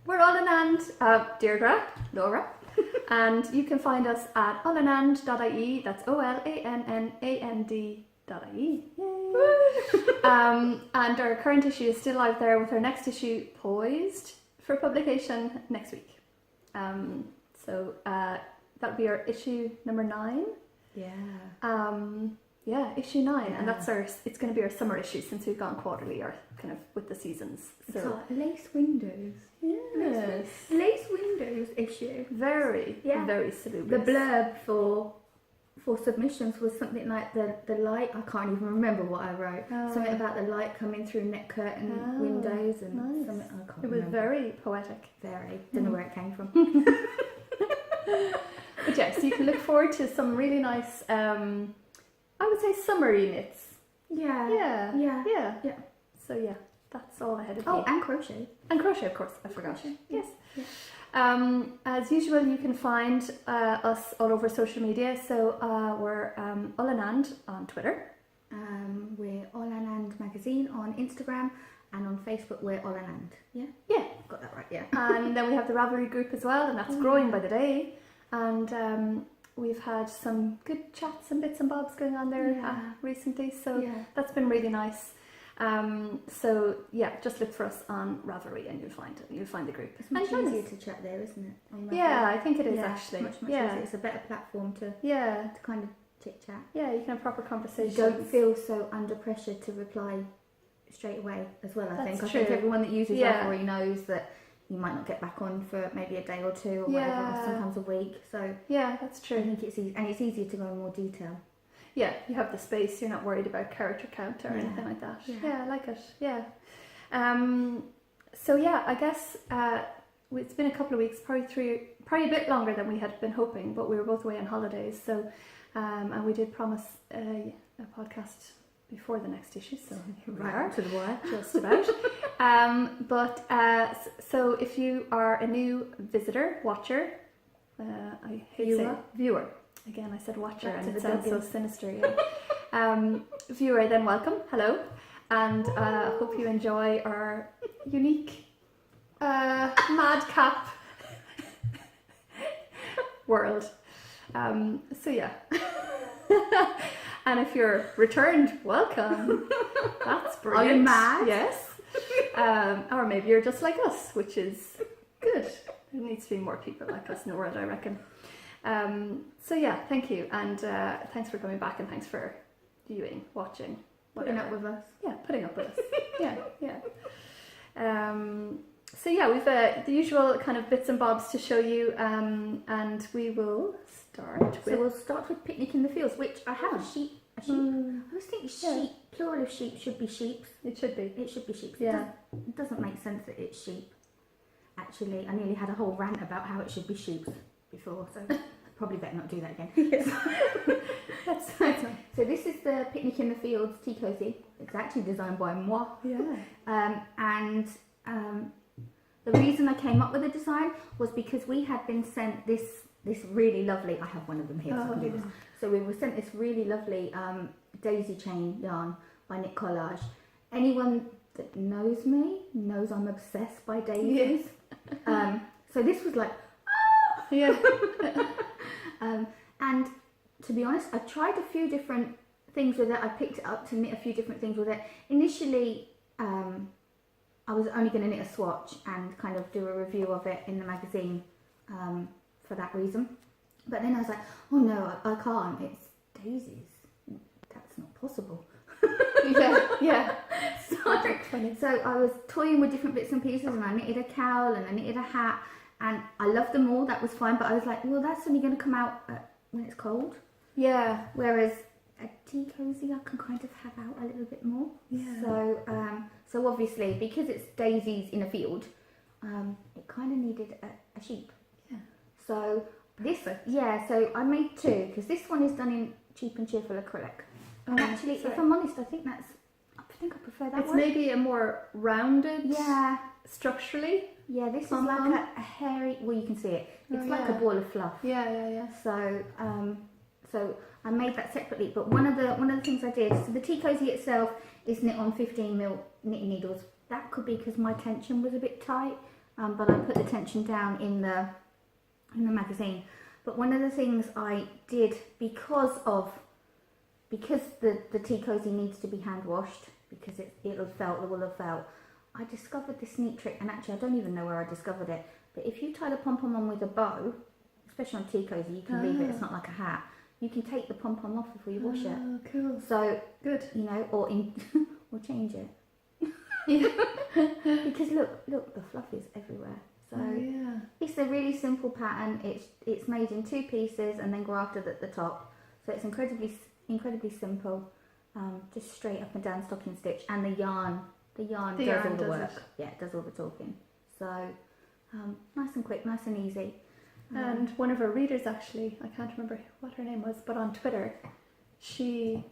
we're Olann and Deirdre, Lora, and you can find us at olannand.ie. That's OLANNAND.ie. And our current issue is still live there, with our next issue poised for publication next week. So that'll be our issue number 9. Yeah, issue 9, and that's it's going to be our summer issue, since we've gone quarterly, or kind of with the seasons. So it's like lace windows. Yes. Lace windows issue. Very salubrious. The blurb for submissions was something like the light. I can't even remember what I wrote. Something about the light coming through net curtain windows and something. I can't remember. It was very poetic. Very. Don't know where it came from. But yes, you can look forward to some really nice, I would say, summery knits. Yeah. So yeah, that's all ahead of you. Oh, and crochet. And crochet, of course. I forgot. Crochet. Yes. Yeah. As usual, you can find us all over social media. So we're Olann on Twitter. We're Olann Magazine on Instagram, and on Facebook we're Olann. Yeah, got that right. Yeah. And then we have the Ravelry group as well, and that's growing by the day. And we've had some good chats and bits and bobs going on there recently. So that's been really nice. So yeah, just look for us on Ravelry and you'll find the group. It's much easier to chat there, isn't it? Yeah, I think it is actually. Much easier. It's a better platform to kind of chit chat. Yeah, you can have proper conversations. You don't feel so under pressure to reply straight away as well. I think everyone that uses Ravelry knows that you might not get back on for maybe a day or two or whatever, or sometimes a week. So yeah, that's true. I think it's easy, and it's easier to go in more detail. Yeah, you have the space. You're not worried about character count or anything like that. Yeah, I like it. Yeah. So yeah, I guess it's been a couple of weeks, probably a bit longer than we had been hoping, but we were both away on holidays. So and we did promise a podcast before the next issue, so here we are, to the wire, just about. So if you are a new visitor, watcher, I hate saying viewer. Again, I said watcher, and it sounds so sinister. Yeah. Viewer, then welcome, hello, and hope you enjoy our unique madcap world. So yeah. And if you're returned, welcome. That's brilliant. Are you mad? Yes. Or maybe you're just like us, which is good. There needs to be more people like us in the world, I reckon. So yeah, thank you, and thanks for coming back, and thanks for viewing, watching, whatever. Putting up with us. Yeah, putting up with us. Yeah. So yeah, we've the usual kind of bits and bobs to show you, and we will start with... So we'll start with Picnic in the Fields, which I have a sheep. I was thinking sheep, plural of sheep should be sheeps. It should be. It should be sheep. Yeah. It doesn't make sense that it's sheep. Actually, I nearly had a whole rant about how it should be sheep before, so probably better not do that again. So this is the Picnic in the Fields tea cozy. It's actually designed by moi. Yeah. And the reason I came up with the design was because we had been sent this really lovely, I have one of them here, so I can do this. So we were sent this really lovely daisy chain yarn by Knit Collage. Anyone that knows me knows I'm obsessed by daisies. Yes. So this was like, yeah. And to be honest, I tried a few different things with it. I picked it up to knit a few different things with it. Initially, I was only going to knit a swatch and kind of do a review of it in the magazine for that reason. But then I was like, oh no, I can't. It's daisies. That's not possible. Yeah. So I was toying with different bits and pieces, and I knitted a cowl and I knitted a hat, and I loved them all. That was fine. But I was like, well, that's only going to come out when it's cold. Yeah. Whereas a tea cozy, I can kind of have out a little bit more. Yeah. So obviously, because it's daisies in a field, it kind of needed a sheep. Yeah. So so I made two, because this one is done in Cheap and Cheerful acrylic. And actually, if I'm honest, I think I prefer that one. It's maybe a more rounded. Yeah. Structurally. Yeah, this is like a hairy. Well, you can see it. It's like a ball of fluff. Yeah. So, so I made that separately. But one of the things I did. So the tea cozy itself is knit on 15mm knitting needles. That could be because my tension was a bit tight. but I put the tension down in the magazine. But one of the things I did because the tea cozy needs to be hand washed because it'll have felt, the wool have felt. I discovered this neat trick, and actually I don't even know where I discovered it. But if you tie the pom pom on with a bow, especially on tea cozy, you can leave it. It's not like a hat. You can take the pom pom off before you wash it. Oh, cool. So good. You know, or change it. Yeah. Because look, the fluff is everywhere. So it's a really simple pattern. It's made in 2 pieces and then grafted at the top. So it's incredibly simple. Just straight up and down stocking stitch, and the yarn does all the work. Yeah, it does all the talking. So nice and quick, nice and easy. And one of our readers, actually, I can't remember what her name was, but on Twitter, she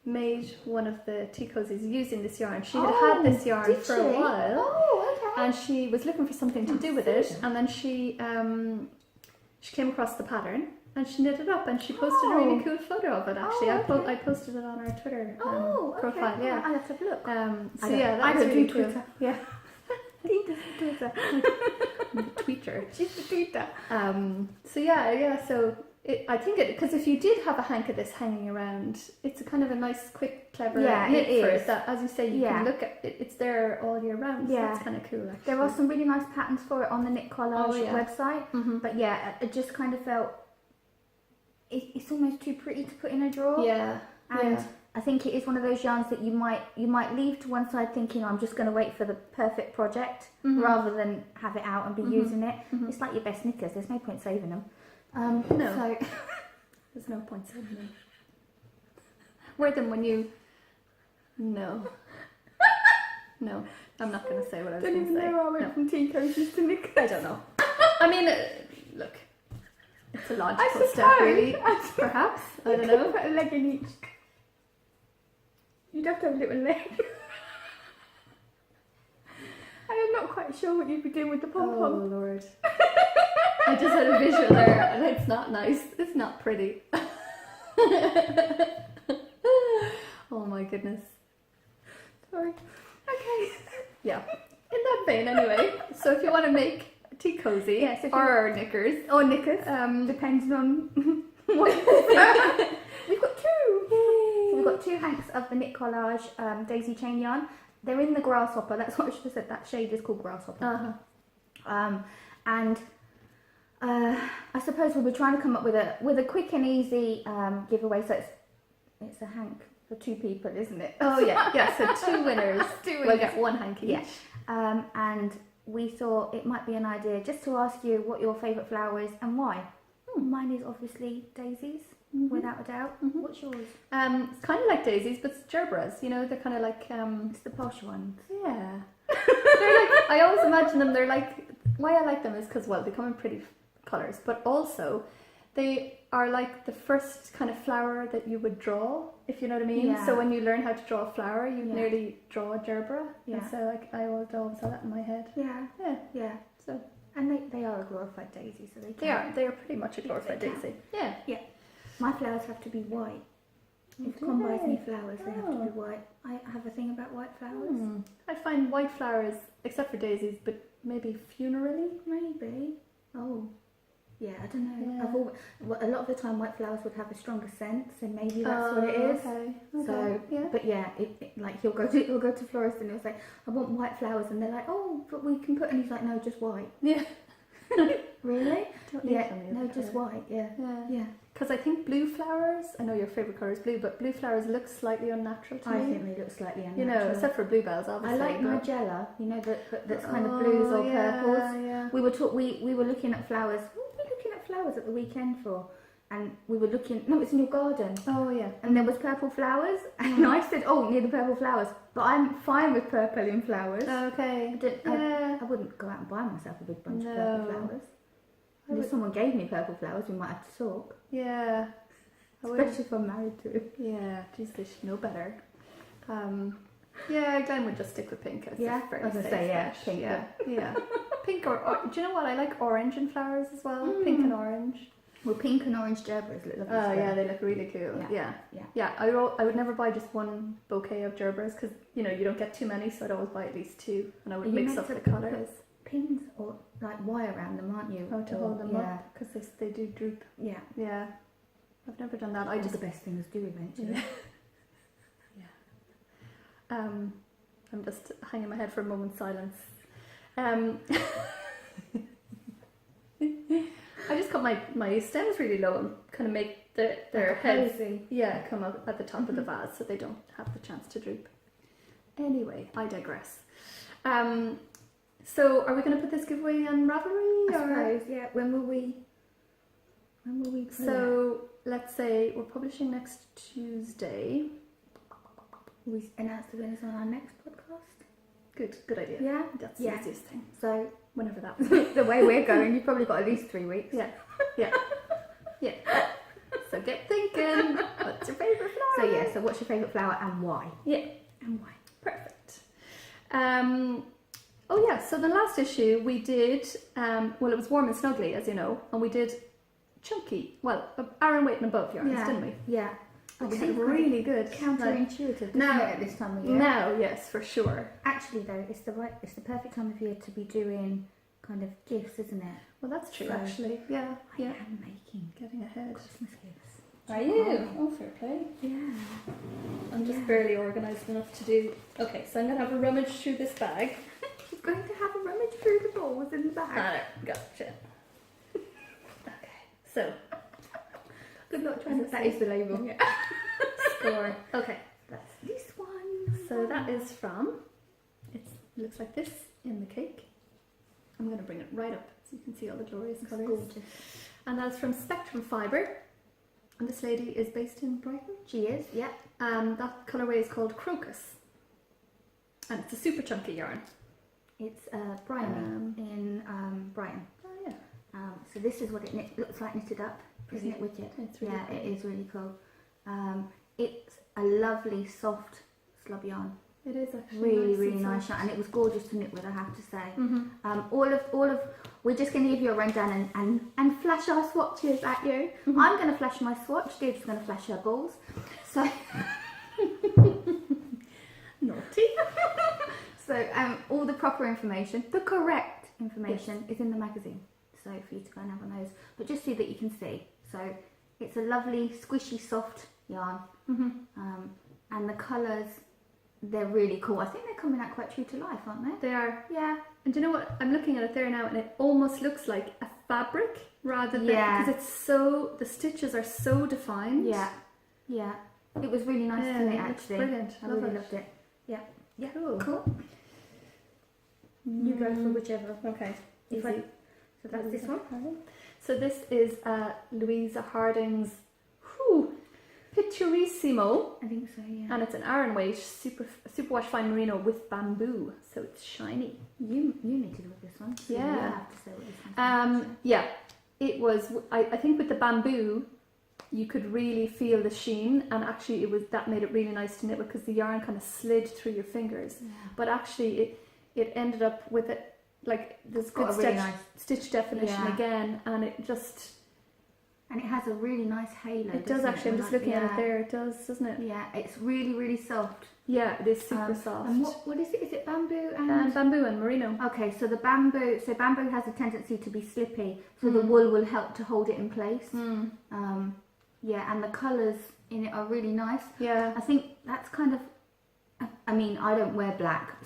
made one of the tea cozies using this yarn. She had this yarn for a while. Oh, okay. And she was looking for something to do with it, and then she came across the pattern and she knit it up, and she posted a really cool photo of it. Actually, I posted it on our Twitter profile. Okay. Yeah, I'll have to have a look. That was really cool. Yeah. Twitter. Tweeter. She's the tweeter. So I think because if you did have a hank of this hanging around, it's a kind of a nice, quick, clever knit for it. That, as you say, you can look at it. It's there all year round. So that's kind of cool. Actually. There are some really nice patterns for it on the Knit Collage website. Mm-hmm. But yeah, it just kind of felt it's almost too pretty to put in a drawer. Yeah. And I think it is one of those yarns that you might leave to one side thinking, I'm just going to wait for the perfect project rather than have it out and be using it. It's like your best knickers. There's no point saving them. No. So there's no point saving them. Wear them when you... No. No, I'm not going to say what I was going to say. I don't even know how I went from tea cozies to knickers. I don't know. I mean, look, it's a logical step, really. Perhaps. I don't know. Put a leg in each. You'd have to have a little leg. I'm not quite sure what you'd be doing with the pom-pom. Oh, Lord. I just had a visual there, and it's not nice. It's not pretty. Oh, my goodness. Sorry. Okay. Yeah. In that vein, anyway. So if you want to make a tea cozy or knickers. Or knickers. Depending on what we've got 2. So we've got 2 hanks of the Knit Collage Daisy Chain yarn. They're in the grasshopper. That's what I should have said. That shade is called grasshopper. And I suppose we were trying to come up with a quick and easy giveaway. So it's a hank for 2 people, isn't it? Oh yeah. So 2 winners. Will get 1 hank each. Yeah. And we thought it might be an idea just to ask you what your favourite flower is and why. Mine is obviously daisies, without a doubt. What's yours? It's kind of like daisies, but it's gerberas. You know, they're kind of like it's the posh ones. Yeah. They're like, I always imagine them. They're like, why I like them is because they come in pretty colours, but also they are like the first kind of flower that you would draw, if you know what I mean. Yeah. So when you learn how to draw a flower, you nearly draw a gerbera. Yeah. And so I always have that in my head. Yeah. So. And they are a glorified daisy, so they are pretty much a glorified daisy. Yeah. My flowers have to be white. If Con buys me flowers, they have to be white. I have a thing about white flowers. I find white flowers, except for daisies, but maybe funerally. Maybe. Oh. Yeah, I don't know. Yeah. A lot of the time white flowers would have a stronger scent, so maybe that's what it is. Okay. So, but yeah, like he'll go to florist and he'll say, I want white flowers, and they're like, oh, but we can put, and he's like, no, just white. Yeah. Really? No, just white. Yeah. Because I think blue flowers, I know your favourite colour is blue, but blue flowers look slightly unnatural to me. I think they look slightly unnatural. You know, except for bluebells, obviously. I like Nigella, you know, that's kind of blues or purples. Yeah. We were looking at flowers. What were we looking at flowers at the weekend for? And we were looking, no, it's in your garden. Oh, yeah. And there was purple flowers. And I said, oh, near the purple flowers. But I'm fine with purple in flowers. Okay. I wouldn't go out and buy myself a big bunch of purple flowers. And if someone gave me purple flowers, we might have to talk. Yeah. Especially if I'm married to. Yeah, geez, they should know better. Yeah, Glenn would just stick with pink. I was going to say, pink. Yeah. Pink or do you know what? I like orange in flowers as well. Pink and orange. Well, pink and orange gerberas look lovely. Oh, yeah, they look really cool. Yeah. I would never buy just one bouquet of gerberas because, you know, you don't get too many, so I'd always buy at least 2, and I would mix up the colours. pins or like wire around them, aren't you? Oh, to hold them yeah. up, because they do droop. Yeah. Yeah. I've never done that. I Just just the best things do eventually. Yeah. I'm just hanging my head for a moment's silence. I just cut my stems really low and kind of make their heads come up at the top of the vase so they don't have the chance to droop. Anyway, I digress. So are we going to put this giveaway on Ravelry? I suppose, yeah. When will we So let's say we're publishing next Tuesday. We announce the winners on our next podcast. Good idea. Yeah, that's the easiest thing. So whenever that the way we're going, you've probably got at least 3 weeks. Yeah. So get thinking. What's your favourite flower? So what's your favourite flower and why? Yeah. And why? Perfect. So the last issue we did, it was warm and snuggly, as you know, and we did chunky, Aran weight and above yarns, didn't we? Yeah. Which is really good. Counterintuitive, now, at this time of year. Now, yes, for sure. Actually, though, it's the perfect time of year to be doing kind of gifts, isn't it? Well, that's true, actually. Yeah. I am making getting ahead. Christmas gifts. Are you? Oh, fair play. Yeah. I'm just barely organised enough to do. Okay, so I'm going to have a rummage through this bag. She's going to have a rummage through the balls in the bag. Gotcha. Okay, so. Good luck trying to. That is the label. Yeah. Score. Okay, that's this one. So that is from. It looks like this in the cake. I'm going to bring it right up so you can see all the glorious colours. Gorgeous. And that's from Fibre. And this lady is based in Brighton. She is, yeah. That colourway is called Crocus. And it's a super chunky yarn. It's Brighton in Brighton. Oh, yeah. So this is what it looks like knitted up. Isn't it wicked? It's really cool. It is really cool. It's a lovely, soft slub yarn. It is actually really nice yarn, and it was gorgeous to knit with, I have to say. Mm-hmm. We're just going to give you a rundown and flash our swatches at you. Mm-hmm. I'm going to flash my swatch. Deirdre's going to flash her balls. So naughty. So all the proper information, the correct information, is in the magazine. So for you to go and have one of those, but just so that you can see. So it's a lovely, squishy, soft yarn, and the colours, they're really cool. I think they're coming out quite true to life, aren't they? They are. Yeah. And do you know what? I'm looking at it there now, and it almost looks like a fabric rather than because it's the stitches are so defined. Yeah. It was really nice to knit, actually. Brilliant. I really loved it. Yeah. Cool. You go for whichever. Okay. So that's this one. So this is Louisa Harding's Picturissimo. I think so, yeah. And it's an Aran weight superwash fine merino with bamboo, so it's shiny. You knitted with this one. So yeah. You have to say what this one's yeah. It was. I think with the bamboo, you could really feel the sheen, and actually that made it really nice to knit with because the yarn kind of slid through your fingers. Yeah. But actually, it ended up with it. Like there's good stitch definition again, and it just it has a really nice halo. It does actually. I'm just looking at it there. It does, doesn't it? Yeah, it's really soft. Yeah, it is super soft. And what is it? Is it bamboo and bamboo and merino? Okay, so bamboo has a tendency to be slippy, so the wool will help to hold it in place. Yeah, and the colours in it are really nice. Yeah, I think that's kind of. I mean, I don't wear black,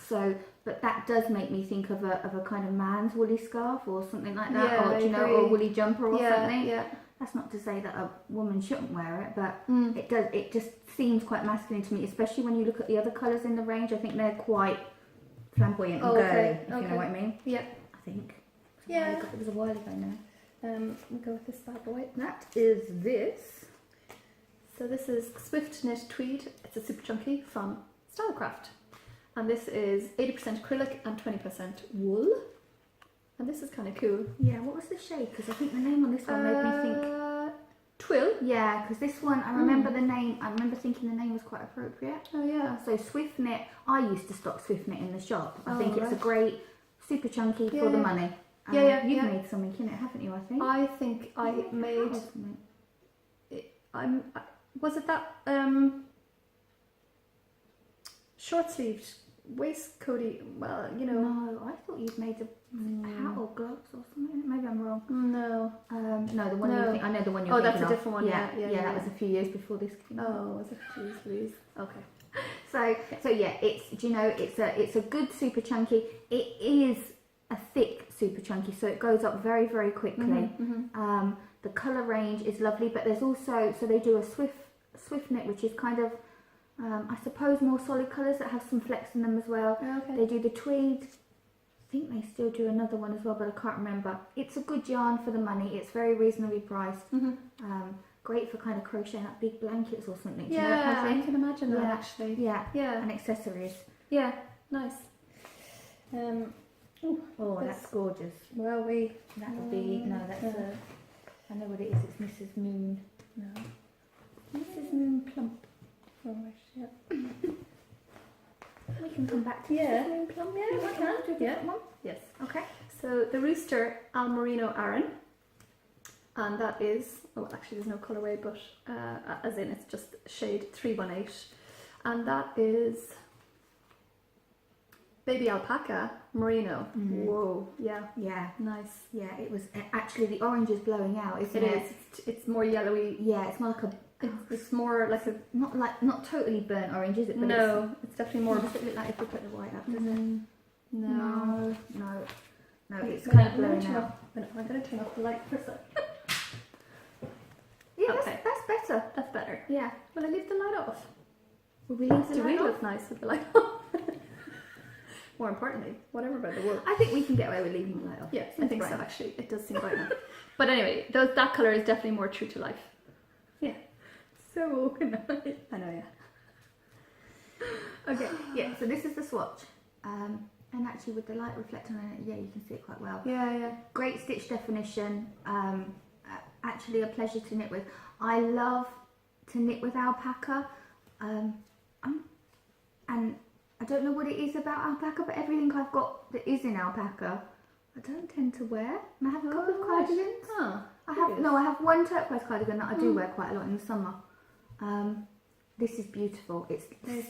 but that does make me think of a kind of man's woolly scarf or something like that, or or a woolly jumper or something. Yeah. That's not to say that a woman shouldn't wear it, but it does. It just seems quite masculine to me, especially when you look at the other colours in the range. I think they're quite flamboyant and girly, if you know what I mean. Yeah. I think. Yeah. It was a while ago now. We'll go with this bad boy. That is this. So this is Swift Knit Tweed. It's a super chunky from Stylecraft, and this is 80% acrylic and 20% wool, and this is kind of cool. Yeah, what was the shade? Because I think the name on this one made me think Twill. Yeah, because this one I remember the name. I remember thinking the name was quite appropriate. Oh yeah. So Swift Knit. I used to stock Swift Knit in the shop. I think it's a great, super chunky for the money. You've made something in it, haven't you? I think I made. Was it that short sleeved waistcoaty. Well, you know. No, I thought you'd made a hat or gloves or something. Maybe I'm wrong. No. No, the one you think. I know the one you're Oh, thinking that's a of. different one. Yeah. That was a few years before this came out. Oh, was it? Jeez Louise. Okay. So yeah, it's a good super chunky. It is a thick super chunky, so it goes up very, very quickly. The colour range is lovely, but there's also, so they do a swift knit, which is kind of, I suppose, more solid colours that have some flex in them as well. Okay. They do the tweed. I think they still do another one as well, but I can't remember. It's a good yarn for the money. It's very reasonably priced. Great for kind of crocheting up big blankets or something. Yeah, I can imagine that actually. Yeah, yeah, and accessories. Yeah, nice. Oh, that's gorgeous. Well, that would be that's I know what it is. It's Mrs. Moon. No, Mrs. Moon Plump. Oh, yeah. We can come back to Mrs. Moon Plump. Yeah, we can. Yeah, one. Yes. Okay. So the Rooster Al Merino Aran, and that is, oh, actually there's no colourway, but as in it's just shade 318, and that is Baby Alpaca Merino. Whoa, yeah, nice. Yeah, it was actually the orange is blowing out, isn't it? It is. It's more yellowy. Yeah, it's more like a. It's more like a not totally burnt orange, is it? But no, it's definitely more. Does it look like if we put the white up? Does it? No. It's kind of blowing out. I'm going to turn off the light for a sec. Yeah, okay. that's better. That's better. Yeah. Will I leave the light off? Will we leave the Do light we off? look nice with the light off? More importantly, whatever about the wool. I think we can get away with leaving the light off. Yes, I think so actually. It does seem bright enough. But anyway, that colour is definitely more true to life. Yeah. So organised. I know, yeah. Okay, yeah, so this is the swatch. And actually with the light reflecting on it, yeah, you can see it quite well. Yeah. Great stitch definition. Actually a pleasure to knit with. I love to knit with alpaca. And I don't know what it is about alpaca, but everything I've got that is in alpaca, I don't tend to wear. And I have a couple of cardigans. Oh, I have one turquoise cardigan that I do wear quite a lot in the summer. This is beautiful. It's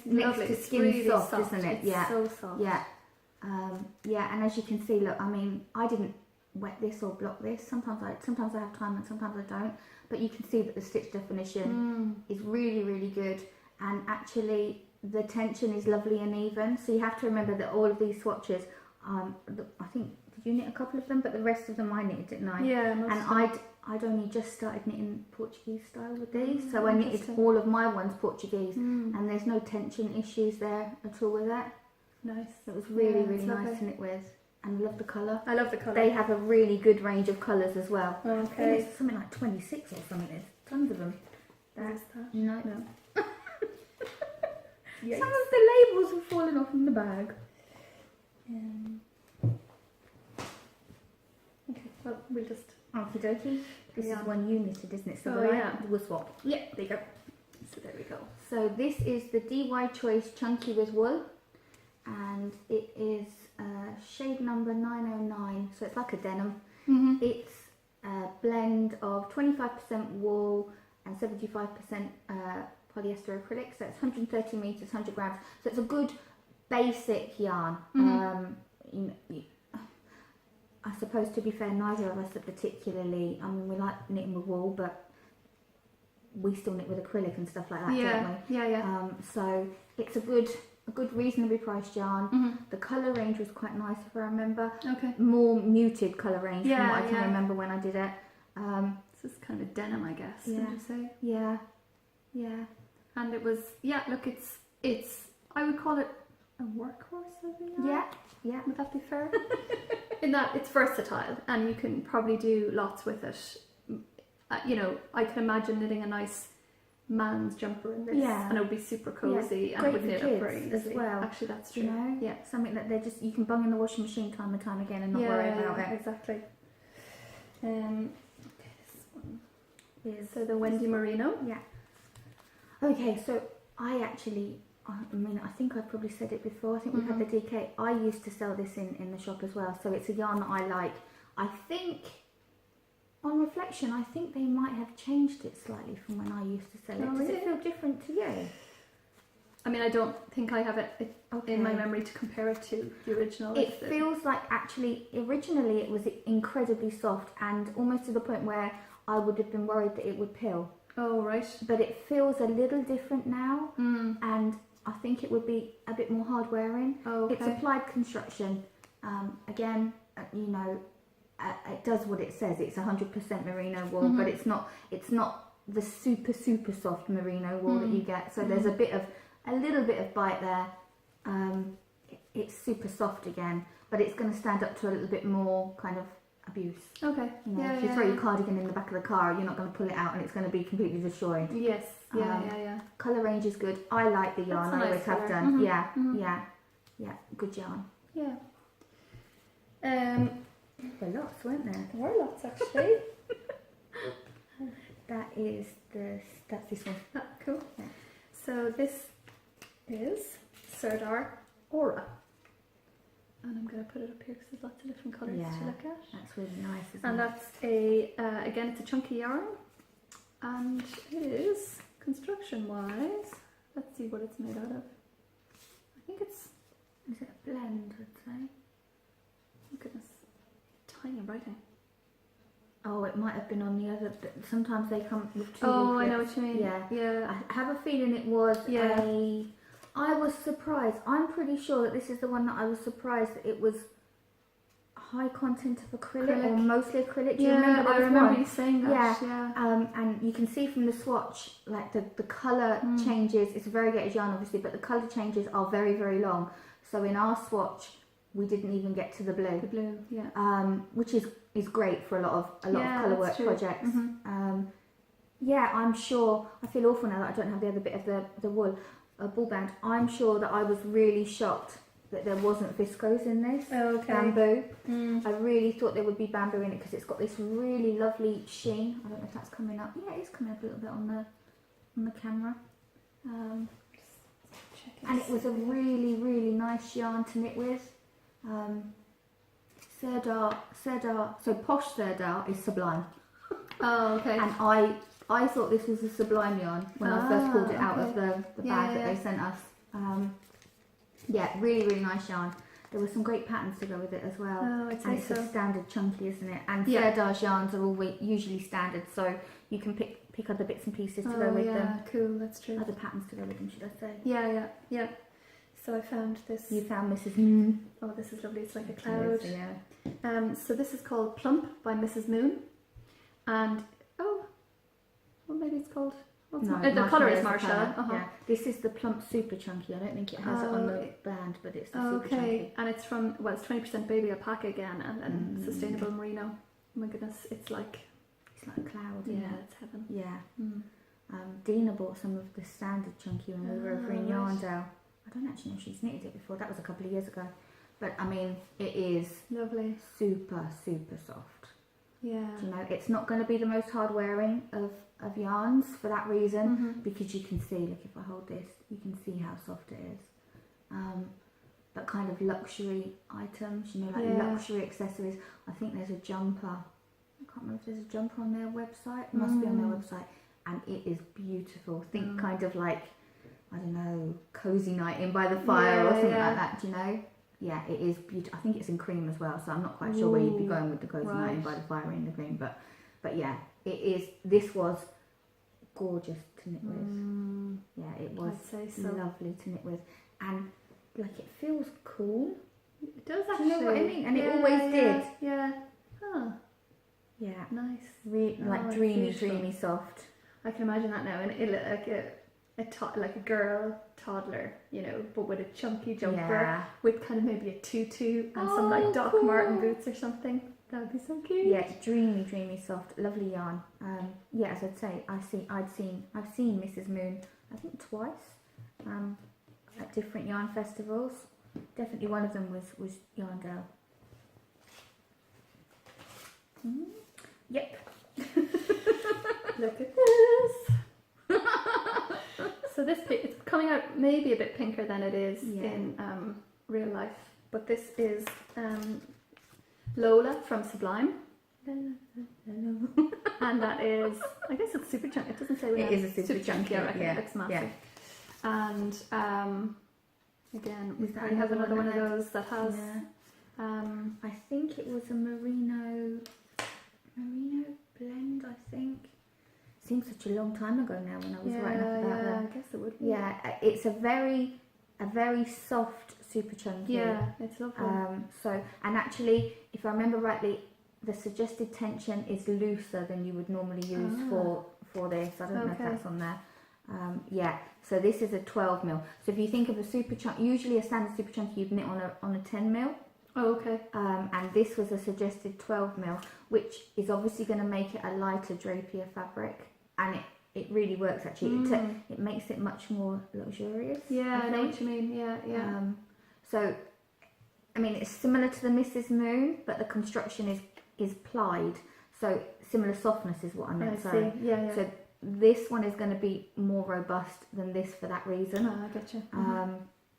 lovely. To It's skin really soft, soft, isn't it? It's Yeah. so soft. Yeah. And as you can see, look, I mean, I didn't wet this or block this. Sometimes I have time and sometimes I don't. But you can see that the stitch definition is really, really good. And actually, the tension is lovely and even. So you have to remember that all of these swatches, I think, did you knit a couple of them? But the rest of them I knitted, didn't I? Yeah. And I'd only just started knitting Portuguese style with these. So I knitted all of my ones Portuguese. And there's no tension issues there at all with that. Nice. It was really, really nice lovely to knit with. And I love the colour. I love the colour. They have a really good range of colours as well. Okay. I think it's something like 26 or something. There's tons of them. Is that? No. Yikes. Some of the labels have fallen off in the bag. Okay, well, we'll just... Okie dokie. This is one you knitted, isn't it? So we'll swap. Yeah, there you go. So there we go. So this is the DY Choice Chunky with Wool. And it is shade number 909. So it's like a denim. It's a blend of 25% wool and 75% polyester acrylic. So it's 130 meters, 100 grams. So it's a good basic yarn. I suppose, to be fair, neither of us are particularly, I mean, we like knitting with wool, but we still knit with acrylic and stuff like that, don't we? Yeah. So it's a good reasonably priced yarn. The colour range was quite nice, if I remember. Okay. More muted colour range from what I can remember when I did it. This is kind of a denim, I guess, would you say? Yeah. And it was, look, it's, I would call it a workhorse of a yarn. Yeah. Would that be fair? In that it's versatile and you can probably do lots with it. I can imagine knitting a nice man's jumper in this, and it would be super cozy and it would knit up very easily. As well. Actually, that's true. You know, something that you can bung in the washing machine time and time again and not worry about it. Exactly. This one is the Wendy Moreno. Yeah. Okay, so I think I've probably said it before. I think we've had the DK. I used to sell this in the shop as well, so it's a yarn that I like. I think, on reflection, I think they might have changed it slightly from when I used to sell it. Does it feel different to you? I mean, I don't think I have it in my memory to compare it to the original. It feels like actually, originally it was incredibly soft and almost to the point where I would have been worried that it would peel. Oh, right. But it feels a little different now, and I think it would be a bit more hard wearing. Oh, okay. It's applied construction. Again, you know, it does what it says. It's 100% merino wool, but it's not the super soft merino wool that you get. So there's a little bit of bite there. It's super soft again, but it's going to stand up to a little bit more kind of abuse. Okay. You know, if you throw your cardigan in the back of the car, you're not going to pull it out and it's going to be completely destroyed. Yes. Yeah. Colour range is good. I like the yarn. I always have done. Yeah. Good yarn. Yeah. There were lots, weren't there? There were lots actually. That's this one. Ah, cool. Yeah. So this is Serdar Aura. And I'm going to put it up here because there's lots of different colours to look at. That's really nice, isn't and it? that's again, it's a chunky yarn. And it is, construction-wise, let's see what it's made out of. I think it's... Is it a blend, I'd say? Oh goodness, tiny writing. Oh, it might have been on the other... Sometimes they come with two Oh, leaflets. I know what you mean. Yeah. I have a feeling it was I was surprised. I'm pretty sure that this is the one that I was surprised that it was high content of acrylic. Or mostly acrylic. Do you remember I remember you saying that. Yeah. And you can see from the swatch, like the colour changes. It's a variegated yarn, obviously, but the colour changes are very, very long. So in our swatch, we didn't even get to the blue. The blue, yeah. Which is great for a lot of colour work projects. Yeah, I'm sure. I feel awful now that I don't have the other bit of the wool. A ball band. I'm sure that I was really shocked that there wasn't viscose in this. Oh, okay. Bamboo. I really thought there would be bamboo in it because it's got this really lovely sheen. I don't know if that's coming up. Yeah, it is coming up a little bit on the camera. And it was a really, really nice yarn to knit with. Serdar. So posh Serdar is Sublime. Oh, okay. And I thought this was a Sublime yarn when I first pulled it out of the bag that they sent us. Yeah, really, really nice yarn. There were some great patterns to go with it as well. Oh, I'd say and it's a standard chunky, isn't it? And Serdar's yarns are always usually standard, so you can pick other bits and pieces to go with them. Cool, that's true. Other patterns to go with them, should I say? Yeah. So I found this. You found Mrs. Moon. Oh, this is lovely. It's like a cloud. Yeah. So this is called Plump by Mrs. Moon, and well, maybe it's called. The colour is marshmallow. Yeah. This is the Plump Super Chunky. I don't think it has it on the band, but it's the Super Chunky. And it's from it's 20% baby alpaca again, and sustainable merino. Oh my goodness, it's like a cloud. Yeah, it's heaven. Yeah. Dina bought some of the standard chunky when we were over in Yarndale. I don't actually know if she's knitted it before. That was a couple of years ago. But I mean, it is lovely, super soft. Yeah. You know, it's not going to be the most hard wearing of yarns for that reason, because you can see, look, if I hold this, you can see how soft it is. But kind of luxury items, you know, like luxury accessories. I think there's a jumper. I can't remember if there's a jumper on their website. It must be on their website. And it is beautiful. Think kind of like, I don't know, cozy night in by the fire or something like that, do you know? Yeah, it is beautiful. I think it's in cream as well, so I'm not quite sure where you'd be going with the cozy night in by the fire in the cream, but yeah, it is. This was gorgeous to knit with. Yeah, it was lovely to knit with, and like it feels cool. It does actually. Do you know what I mean? And it always did. Yeah. Huh. Yeah. Nice. Like dreamy soft. I can imagine that now, and it looked like a girl toddler, you know, but with a chunky jumper with kind of maybe a tutu and some like Doc Marten boots or something. That would be so cute. Yeah, dreamy soft, lovely yarn. Yeah, as I'd say, I've seen Mrs. Moon, I think twice, at different yarn festivals. Definitely one of them was Yarndale. Yep. Look at this. So this it's coming out maybe a bit pinker than it is in real life, but this is Lola from Sublime. And that is, I guess it's super chunky. It doesn't say it is a super chunky. I reckon it looks massive. And again, we Is that probably have another another one one of that those that has. Yeah. I think it was a merino blend. I think. Seems such a long time ago now when I was writing up about them. I guess it would be. Yeah, it's a very soft, super chunky. Yeah, it's lovely. So, and actually, if I remember rightly, the suggested tension is looser than you would normally use for this. I don't know if that's on there. Yeah, so this is a 12 mil. So if you think of a super chunk, usually a standard super chunky you'd knit on a 10 mil. Oh, okay. And this was a suggested 12 mil, which is obviously going to make it a lighter drapier fabric, and it really works actually. It makes it much more luxurious. Yeah, I know what you mean. Yeah. So, I mean, it's similar to the Mrs. Moon, but the construction is plied. So similar softness is what I meant. I see. Yeah. So this one is going to be more robust than this for that reason. Oh, I gotcha.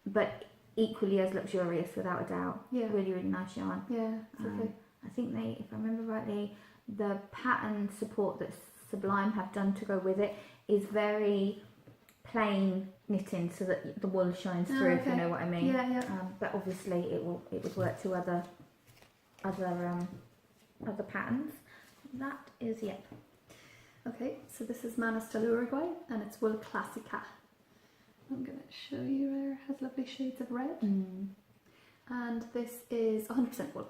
But equally as luxurious without a doubt. Yeah. Really, really nice yarn. Yeah, it's lovely. I think if I remember rightly, the pattern support that Sublime have done to go with it is very plain knitting, so that the wool shines through. If you know what I mean. Yeah. But obviously, it would work to other patterns. That is Okay, so this is Manastal Uruguay, and it's wool classica. I'm going to show you there. It has lovely shades of red. And this is 100% wool.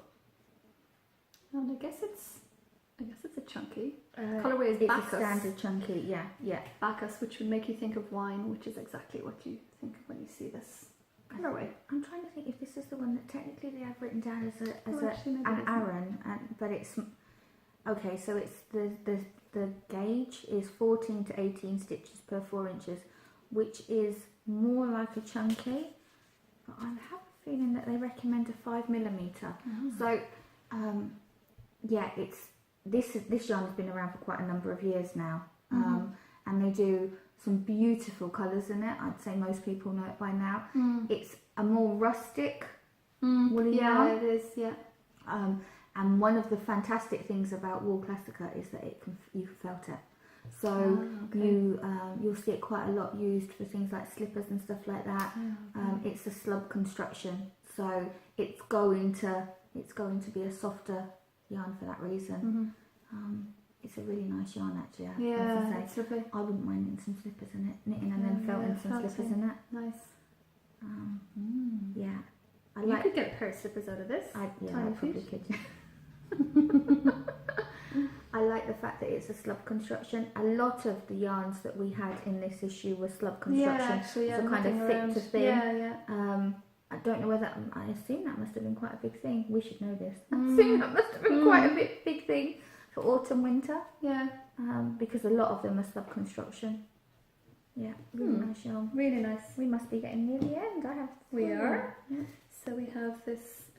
And I guess it's a chunky. Colorway is it's Bacchus. a standard chunky, yeah. Bacchus, which would make you think of wine, which is exactly what you think of when you see this colorway. I'm trying to think if this is the one that technically they have written down as actually, an Aran, but it's okay. So it's the gauge is 14 to 18 stitches per 4 inches, which is more like a chunky. But I have a feeling that they recommend a 5mm. So yeah, it's this yarn has been around for quite a number of years now, and they do some beautiful colours in it. I'd say most people know it by now. It's a more rustic woolly yarn. Yeah, it is. Yeah. And one of the fantastic things about wool classica is that you felt it. So you'll see it quite a lot used for things like slippers and stuff like that. It's a slub construction, so it's going to be a softer yarn for that reason. It's a really nice yarn actually. Yeah, it's lovely. I wouldn't mind knitting some slippers in it, knitting and then felting some slippers in it. Nice. Yeah. You could get a pair of slippers out of this. I Tiny probably feet. could. I like the fact that it's a slub construction. A lot of the yarns that we had in this issue were slub construction. Yeah, actually, so kind of thick to thin. Yeah. I don't know whether, I assume that must have been quite a big thing. We should know this. I assume that must have been quite a big thing for autumn, winter. Yeah. Because a lot of them are slub construction. Yeah, really nice yarn. Really nice. We must be getting near the end. We are. Yeah. So we have this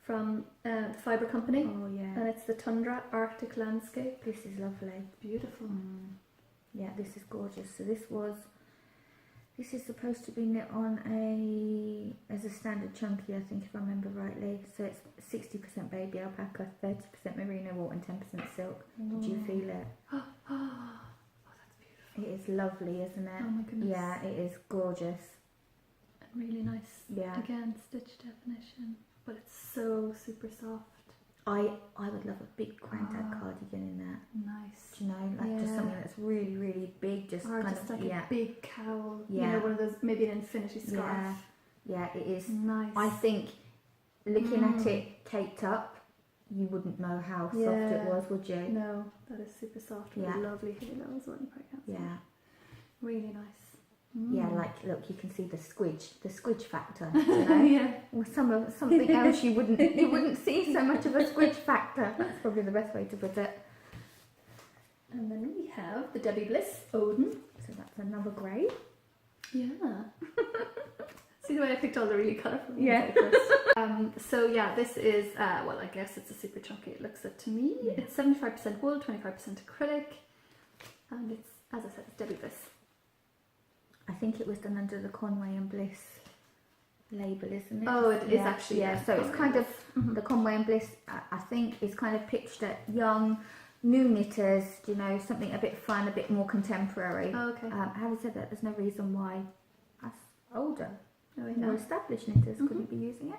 from the Fibre company. Oh yeah. And it's the Tundra Arctic Landscape. This is lovely. Beautiful. Yeah, this is gorgeous. So this is supposed to be knit on as a standard chunky, I think, if I remember rightly. So it's 60% baby alpaca, 30% merino wool, and 10% silk. Did you feel it? Oh, that's beautiful. It is lovely, isn't it? Oh my goodness. Yeah, it is gorgeous. And really nice. Yeah. Again, stitch definition, but it's so super soft. I would love a big granddad cardigan in that. Nice. Do you know, like just something that's really, really big, just or kind just of like a big cowl. Yeah. You know, one of those, maybe an infinity scarf. Yeah, it is. Nice. I think looking at it taped up, you wouldn't know how soft it was, would you? No, that is super soft. With lovely halos on pregnancy. Yeah. Really nice. Yeah, like look, you can see the squidge factor. You know? Yeah. Or something else you wouldn't see so much of a squidge factor. That's probably the best way to put it. And then we have the Debbie Bliss Odin. So that's another grey. Yeah. See the way I picked all the really colourful ones. Yeah. So yeah, this is well, I guess it's a super chunky. It looks like to me. Yeah. It's 75% wool, 25% acrylic, and it's, as I said, it's Debbie Bliss. I think it was done under the Conway and Bliss label, isn't it? Oh, it is actually. Yeah, so it's kind of the Conway and Bliss. I think is kind of pitched at young new knitters, you know, something a bit fun, a bit more contemporary. Oh, okay. Having said that, there's no reason why us older, more No. established knitters couldn't be using it.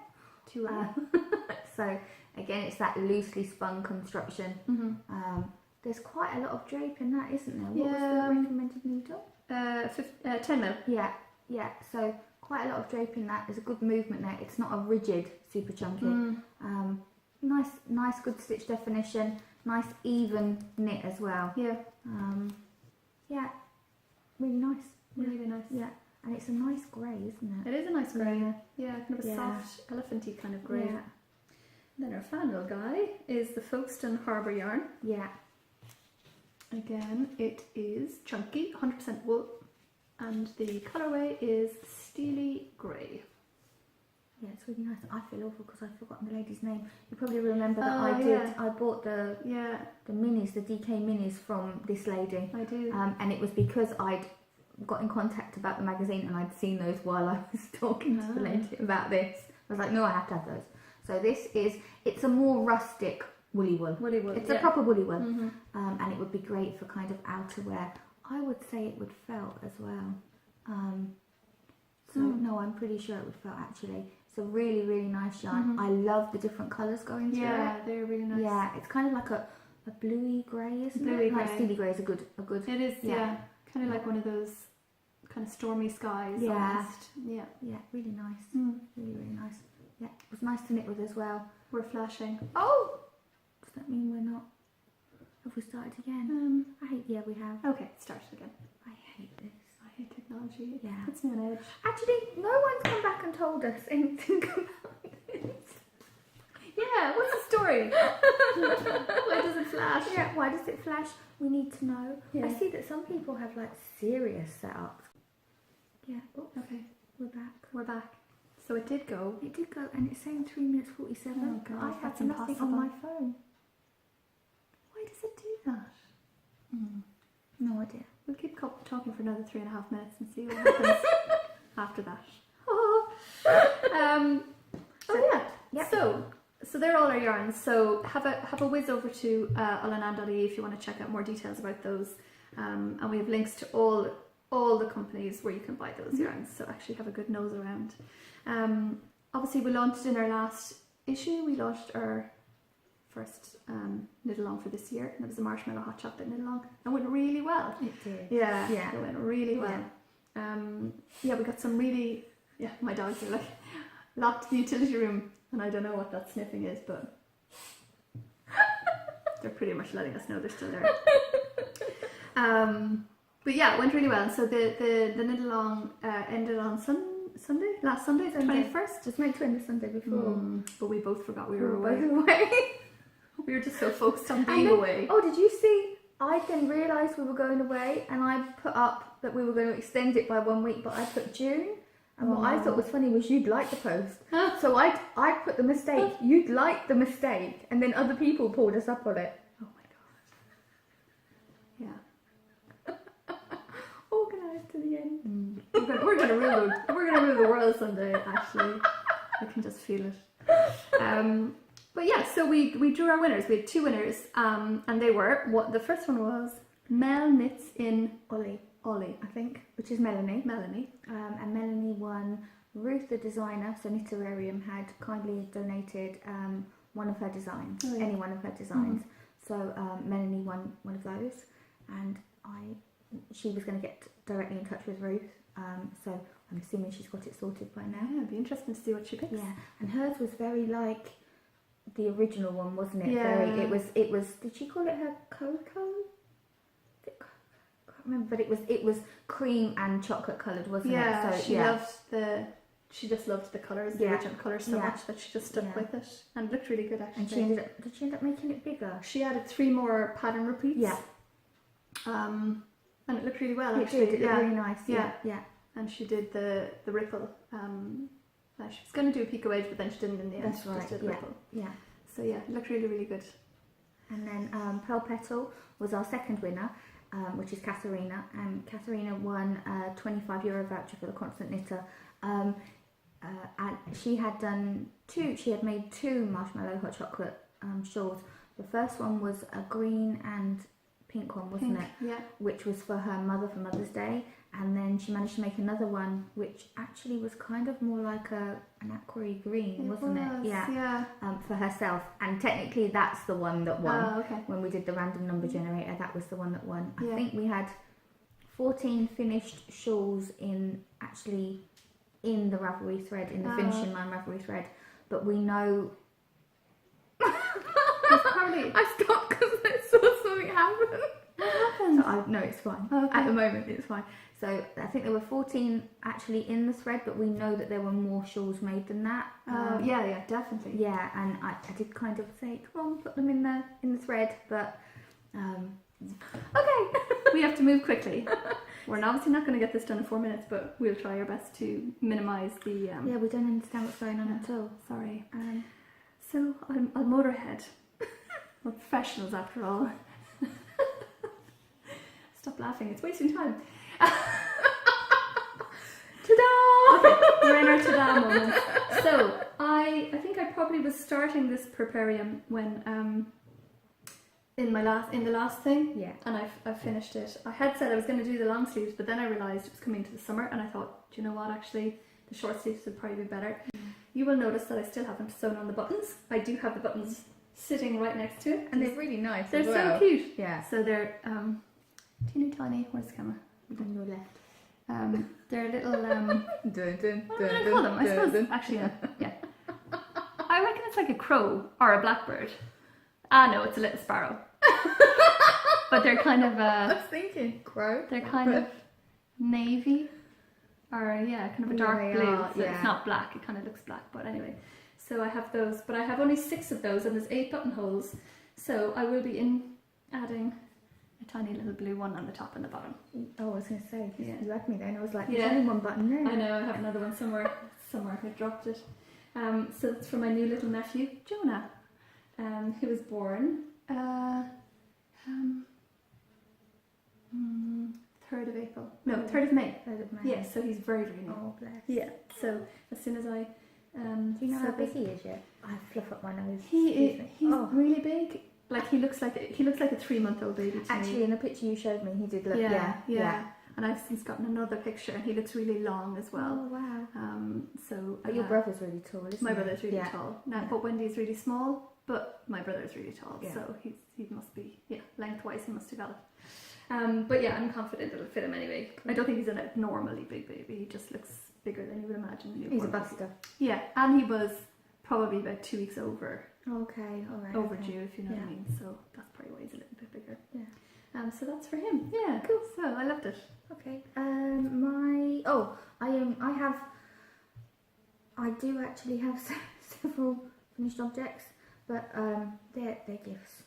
Too well. So again, it's that loosely spun construction. There's quite a lot of drape in that, isn't there? What was the recommended needle? 10 mil. Yeah. So quite a lot of drape in that. There's a good movement there. It's not a rigid, super chunky. Nice, good stitch definition. Nice even knit as well. Yeah. Yeah, really nice. Really nice. Yeah, and it's a nice grey, isn't it? It is a nice grey. Yeah. Kind of a soft, elephanty kind of grey. Yeah. Then our final guy is the Folkestone Harbour yarn. Yeah. Again, it is chunky, 100% wool, and the colourway is steely grey. Yeah, it's really nice. I feel awful because I've forgotten the lady's name. You probably remember that I bought the minis, the DK minis from this lady. I do. And it was because I'd got in contact about the magazine and I'd seen those while I was talking to the lady about this. I was like, no, I have to have those. So it's a more rustic woolly wool. It's a proper woolly wool. And it would be great for kind of outerwear. I would say it would felt as well. No, I'm pretty sure it would felt actually. It's a really, really nice yarn. I love the different colours going through it. Yeah, they're really nice. Yeah, it's kind of like a bluey grey, isn't bluey it? grey. Like steely grey is a good. It is, kind of like one of those kind of stormy skies. Yeah. Almost. Yeah. Yeah, really nice. Really, really nice. Yeah, it was nice to knit with as well. We're flashing. Oh! Does that mean we're not? Have we started again? Yeah, we have. Okay, start again. I hate this. I hate technology. It Yeah. puts me on edge. Actually, no one's come back and told us anything about this. Yeah, what's the story? Why does it flash? Yeah, why does it flash? We need to know. Yeah. I see that some people have like serious setups. Yeah, oops, Okay, we're back. we're back. So it did go. It did go, and it's saying 3 minutes 47. Oh God, I have that's nothing impossible. on my phone. Why does it do that? No idea. We'll keep talking for another 3.5 minutes and see what happens after that. Yep. So they're all our yarns. So have a whiz over to olann.ie if you want to check out more details about those. And we have links to all the companies where you can buy those yarns. So actually have a good nose around. Obviously we launched in our last issue. We launched our first knit along for this year, and it was a marshmallow hot chocolate knit along. It went really well. It did. Yeah, Yeah. it went really well. We got some really, my dogs are like locked in the utility room, and I don't know what that sniffing is, but they're pretty much letting us know they're still there. But yeah, it went really well. So the knit along ended on last Sunday, the 21st. Just meant to end the Sunday before. But we both forgot we We were were away. both away. We were just so focused on being away. Oh, did you see? I then realised we were going away, and I put up that we were going to extend it by 1 week, but I put June. And what I thought was funny was you'd like the post. So I put the mistake, you'd like the mistake, and then other people pulled us up on it. Oh my god. Yeah. Organised to the end. We're gonna rule the world someday. Actually, I can just feel it. But yeah, so we drew our winners. We had 2 winners, and they were the first one was Mel Knits in Ollie, I think, Which is Melanie. And And Melanie won. Ruth, the designer, so Knitterarium, had kindly donated one of her designs, any one of her designs. So Melanie won one of those, and she was going to get directly in touch with Ruth. So I'm assuming she's got it sorted by now. Yeah, it'd be interesting to see what she picks. Yeah, and hers was very like the original one, wasn't it? Yeah. Very, it was. Did she call it her cocoa? I can't remember, but it was cream and chocolate coloured, wasn't it? So she just loved the colours, the original colours so much that she just stuck with it, and it looked really good actually. And did she end up making it bigger? She added 3 more pattern repeats. Yeah. And it looked really well It actually. did. It looked really nice. Yeah. And she did the ripple. She was going to do a picot edge, but then she didn't in the end. That's She right. just did ripple. Yeah. So yeah, it looked really, really good. And then Pearl Petal was our second winner, which is Katharina. And Katharina won a €25 voucher for the Constant Knitter. And she had done 2. She had made 2 marshmallow hot chocolate shawls, The first one was a green and pink one, wasn't it? Yeah. Which was for her mother for Mother's Day. And then she managed to make another one, which actually was kind of more like an aqua green, wasn't it? Yeah. For herself. And technically that's the one that won. Oh, okay. When we did the random number generator, that was the one that won. Yeah. I think we had 14 finished shawls in the Ravelry thread, in the finishing line Ravelry thread. But we know... Probably... I stopped because I saw something happen. What happened? So no, it's fine. Oh, okay. At the moment, it's fine. So I think there were 14 actually in the thread, but we know that there were more shawls made than that. Yeah, definitely. Yeah, and I did kind of say, come on, put them in the thread, but okay. We have to move quickly. We're obviously not going to get this done in 4 minutes, but we'll try our best to minimise the... Yeah, we don't understand what's going on at all. Sorry. So I'll motor ahead. We're professionals after all. Stop laughing, it's wasting time. Ta-da! Okay, we're in our ta-da moment. So I think I probably was starting this Purparium when in the last thing. Yeah. And I finished it. I had said I was going to do the long sleeves, but then I realised it was coming to the summer, and I thought, do you know what? Actually, the short sleeves would probably be better. You will notice that I still haven't sewn on the buttons. I do have the buttons sitting right next to it, And they're really nice. they're as well. so cute. Yeah. So they're teeny tiny. Where's the camera? On your left. They're little Dun, dun, what am I gonna call them? I suppose actually yeah. I reckon it's like a crow or a blackbird. Ah no, it's a little sparrow. But they're kind of I was thinking crow. they're kind of navy or kind of a dark they blue. are, So yeah. it's not black, it kind of looks black, but anyway. So I have those, but I have only 6 of those and there's 8 buttonholes. So I will be adding a tiny little blue one on the top and the bottom. Oh, I was going to say, Yeah. you had me there and I was like, Yeah. there's only one button there. I know, I have another one somewhere. I dropped it. So it's for my new little nephew, Jonah, who was born 3rd of April. No, 3rd of May. 3rd of May. Yeah, so he's very, very new. Oh, bless. Yeah, so as soon as I... Do you know how so big he is yet? I fluff up my nose. he's Oh. really big. Like he looks like a 3-month-old baby to Actually, me. in the picture you showed me, he did look. Yeah. And I've since gotten another picture, and he looks really long as well. Oh wow. So. But your brother's really tall, isn't My he? brother's really Yeah. tall. Now, Yeah. but Wendy's really small. But my brother's really tall, Yeah. so he must be lengthwise he must develop. But yeah, I'm confident it'll fit him anyway. I don't think he's an abnormally big baby. He just looks bigger than you would imagine. He's a buster. Yeah, and he was probably about 2 weeks Okay, all right. overdue, if you know what I Yeah. mean. So that's probably why he's a little bit bigger. Yeah. So that's for him. Yeah, Cool. So I loved it. Okay. I do actually have several finished objects, but they're gifts.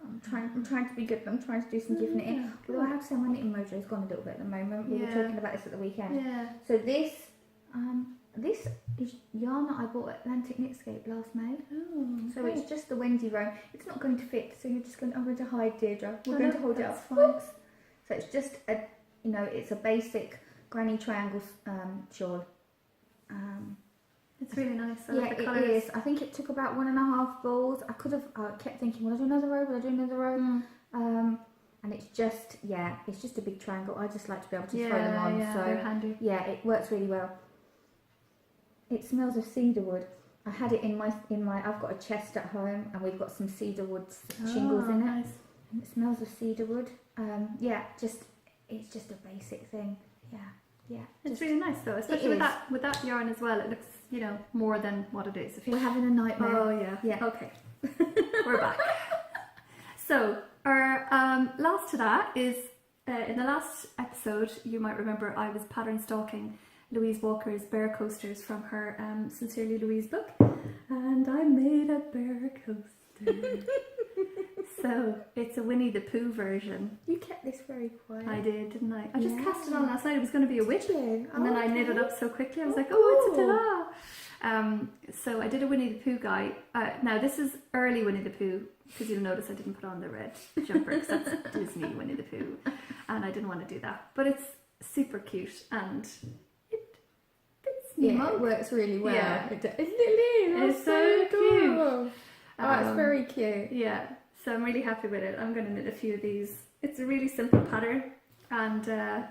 I'm trying to be good. I'm trying to do some gift knitting. Yeah, Although I have to say my knitting mojo has gone a little bit at the moment. We were Yeah. talking about this at the weekend. Yeah. So this is yarn that I bought at Atlantic Knitscape last May. Oh, So great. it's just the Wendy row. It's not going to fit, so I'm going to hide Deirdre. We're Oh, going no, to hold it that's up. fine. Whoops. So it's just it's a basic granny triangle shawl. It's really nice. I Yeah, like the it colours. is. I think it took about 1.5 balls. I kept thinking, will I do another row? Will I do another row? And it's just a big triangle. I just like to be able to throw them on. Yeah, So they're handy. yeah, it works really well. It smells of cedarwood. I had it in my. I've got a chest at home, and we've got some cedarwood shingles in it. Nice. And it smells of cedarwood. It's just a basic thing. Yeah. It's really nice though, especially with that yarn as well. It looks, more than what it is. We're having a nightmare. Oh yeah. Yeah. Okay. We're back. So our last to that is in the last episode, you might remember I was pattern stalking Louise Walker's bear coasters from her Sincerely Louise book, and I made a bear coaster. So it's a Winnie the Pooh version. You kept this very quiet. I did, didn't I? I just Yeah. cast it on last night. It was going to be a witch, you? and then I knit it up so quickly. I was like, Oh, it's a ta-da! So I did a Winnie the Pooh guy. Now this is early Winnie the Pooh, because you'll notice I didn't put on the red jumper because that's Disney Winnie the Pooh, and I didn't want to do that. But it's super cute and it fits me. Yeah, it works really well. Yeah. It's Lily. It's so cute. Oh, it's very cute. Yeah. So I'm really happy with it. I'm going to knit a few of these. It's a really simple pattern, and yeah.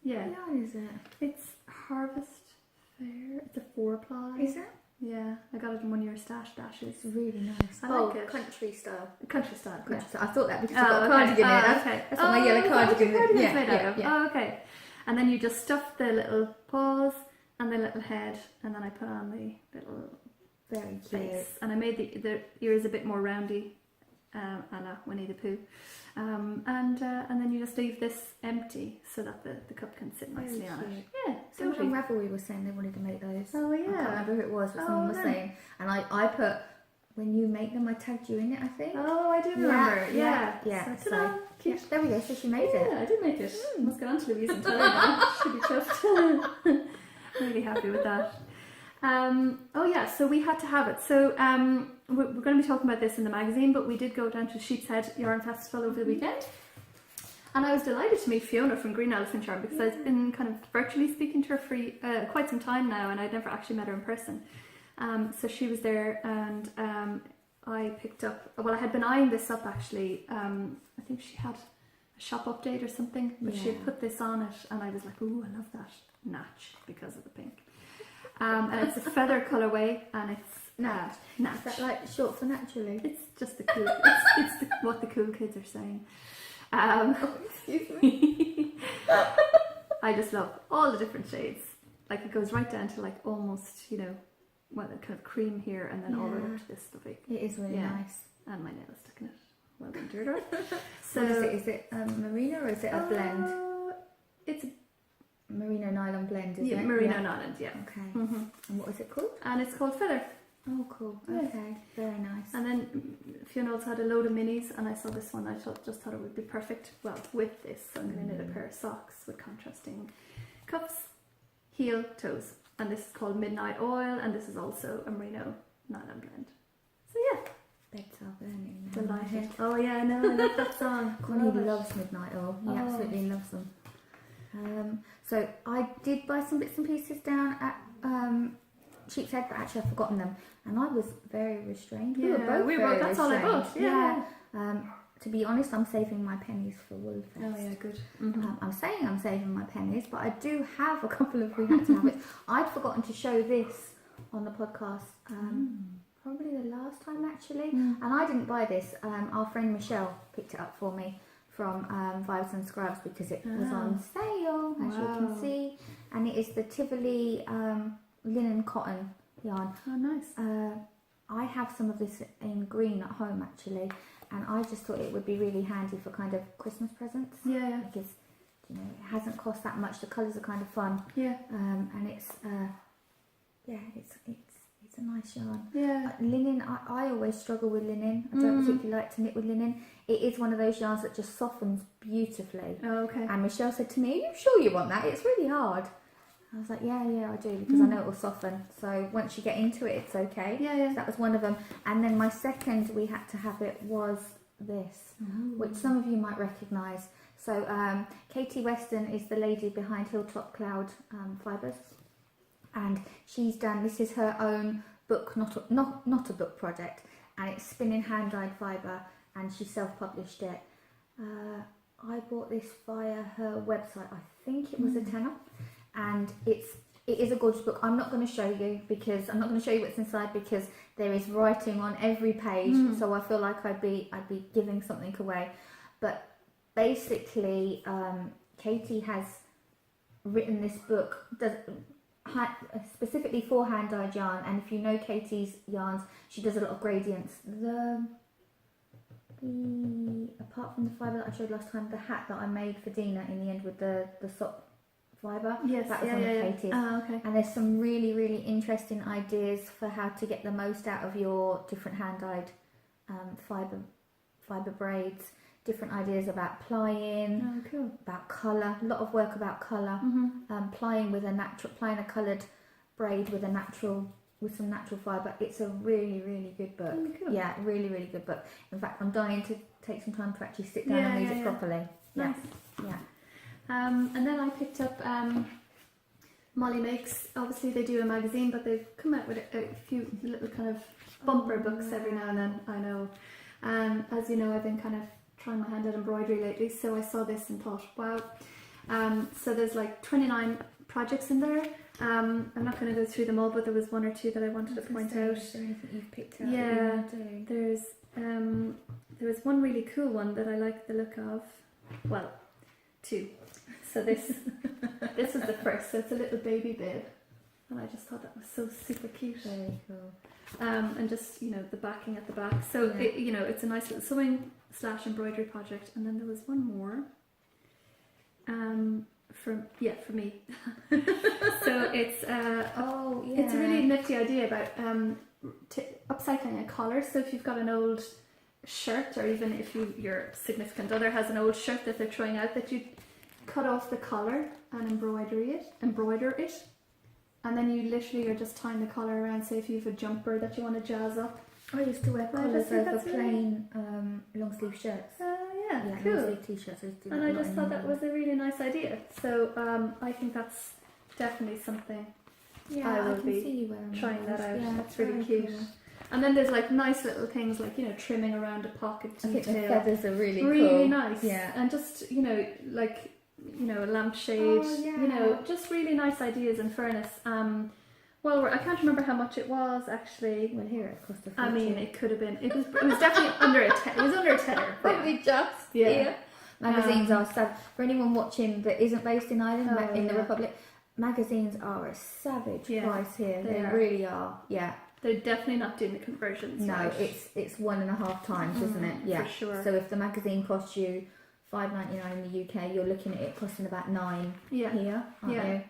What yarn is it? It's Harvest Fair. It's a 4-ply. Is it? Yeah, I got it in one of your stash dashes. It's really nice. I like it. Country style. Country style. Yeah. So I thought that because Oh, you've got a okay. cardigan in it. Okay. That's what my yellow cardigan is. Cardigan's made out of. Oh, okay. And then you just stuff the little paws and the little head, and then I put on the little Very cute. face. And I made the ears a bit more roundy, a la Winnie the Pooh. And then you just leave this empty so that the cup can sit nicely Very on cute. it. Yeah, Someone so on Ravelry was saying they wanted to make those. Oh, I can't yeah. remember who it was, but someone was then. saying. And I put, when you make them, I tagged you in it, I think. Oh, I do remember. Yeah. So, ta-da, cute. Yeah, there we go, so she made it. Yeah, I did make it. Must get on to Louise and tell her now. Should be chuffed. Really happy with that. Oh yeah, so we had to have it. So we're going to be talking about this in the magazine, but we did go down to Sheep's Head Yarn Festival over the weekend. And I was delighted to meet Fiona from Green Elephant Yarn because I've been kind of virtually speaking to her for quite some time now, and I'd never actually met her in person. So she was there, and I picked up, well, I had been eyeing this up actually. I think she had a shop update or something, but she had put this on it, and I was like, ooh, I love that natch because of the pink. And it's a feather colourway, and it's natch. Is that like short for naturally? It's just the cool. It's what the cool kids are saying. Excuse me. I just love all the different shades. Like it goes right down to like almost, you know, well, kind of cream here, and then all the way up to this lovely. It is really nice. And my nail is stuck in it. Well done, Tundra. So what is it? Is it merino or is it a blend? It's a merino nylon blend, is it? merino nylon. Yeah. Okay. Mm-hmm. And what is it called? And it's called Feather. Oh, cool. Yeah. Okay, very nice. And then Fiona also had a load of minis, and I saw this one. I just thought it would be perfect. Well, with this, so I'm going to knit a pair of socks with contrasting cuffs, heel, toes. And this is called Midnight Oil, and this is also a merino nylon blend. So yeah, Beds are burning. delighted. Oh yeah, no, I love that song. Connie loves Midnight Oil. He absolutely loves them. So I did buy some bits and pieces down at Sheep's Head, but actually I've forgotten them, and I was very restrained. We were both very that's all I restrained. bought. Yeah. To be honest, I'm saving my pennies for Woolfest. Oh yeah, good. Mm-hmm. I'm saying I'm saving my pennies, but I do have a couple of We Had to Have It. I'd forgotten to show this on the podcast probably the last time actually, and I didn't buy this. Our friend Michelle picked it up for me from Vibes and Scrubs because it was on sale, as you can see, and it is the Tivoli Linen cotton yarn. Oh, nice. I have some of this in green at home actually, and I just thought it would be really handy for kind of Christmas presents. Yeah. Because you know it hasn't cost that much. The colours are kind of fun. Yeah. And it's it's a nice yarn. Yeah. Linen, I always struggle with linen. I don't particularly like to knit with linen. It is one of those yarns that just softens beautifully. Oh, okay. And Michelle said to me, "Are you sure you want that? It's really hard." I was like, yeah, I do, because I know it will soften. So once you get into it, it's okay. Yeah. So that was one of them. And then my second We Had to Have It was this, which some of you might recognise. So Katie Weston is the lady behind Hilltop Cloud Fibres. And she's done, this is her own book, not a book project. And it's spinning hand-dyed fibre, and she self-published it. I bought this via her website. I think it was a tenner. And it is a gorgeous book. I'm not going to show you what's inside because there is writing on every page. So I feel like I'd be giving something away. But basically, Katie has written this book specifically for hand-dyed yarn. And if you know Katie's yarns, she does a lot of gradients. Apart from the fibre that I showed last time, the hat that I made for Dina in the end with the sock fibre, Yes, that was on Katie's. Oh, okay. And there's some really, really interesting ideas for how to get the most out of your different hand-dyed fibre braids, different ideas about plying, Oh, cool. about colour, a lot of work about colour, plying a coloured braid with some natural fibre. It's a really, really good book. Oh, cool. Yeah, really, really good book. In fact, I'm dying to take some time to actually sit down and read it properly. Nice. Yeah. And then I picked up Molly Makes. Obviously they do a magazine, but they've come out with a few little kind of bumper books every now and then. I know. As you know, I've been kind of trying my hand at embroidery lately, so I saw this and thought, wow. So there's like 29 projects in there. I'm not going to go through them all, but there was one or two that I wanted to point out. Is there anything you've picked out? Yeah, there was one really cool one that I like the look of. Well, two. So this was the first. So it's a little baby bib, and I just thought that was so super cute. Very cool. And just, you know, the backing at the back. So you know, it's a nice little sewing / embroidery project. And then there was one more. For me. So it's it's a really nifty idea about upcycling a collar. So if you've got an old shirt, or even if your significant other has an old shirt that they're throwing out, that you cut off the collar and embroider it, and then you literally are just tying the collar around. Say if you have a jumper that you want to jazz up. I used to wear collars over plain long sleeve shirts. Yeah, cool. Long sleeve t-shirts. And I just thought that was a really nice idea. So I think that's definitely something I will be trying that out. Yeah, that's really cute. Cool. And then there's like nice little things like, you know, trimming around a pocket detail. I think the feathers are really really nice. Yeah. And just, you know, like, you know, a lampshade. You know, just really nice ideas in fairness. Well, I can't remember how much it was actually. Well, here it cost a fortune. I mean, it could have been. It was definitely under a tenner. It was under a tenner. Probably just. Yeah. Magazines are savage. For anyone watching that isn't based in Ireland, in the Republic, magazines are a savage price here. They really are. Yeah. They're definitely not doing the conversions. No, right? it's 1.5 times, isn't it? Yeah. For sure. So if the magazine costs you $5.99 in the UK, you're looking at it costing about $9 here, aren't you?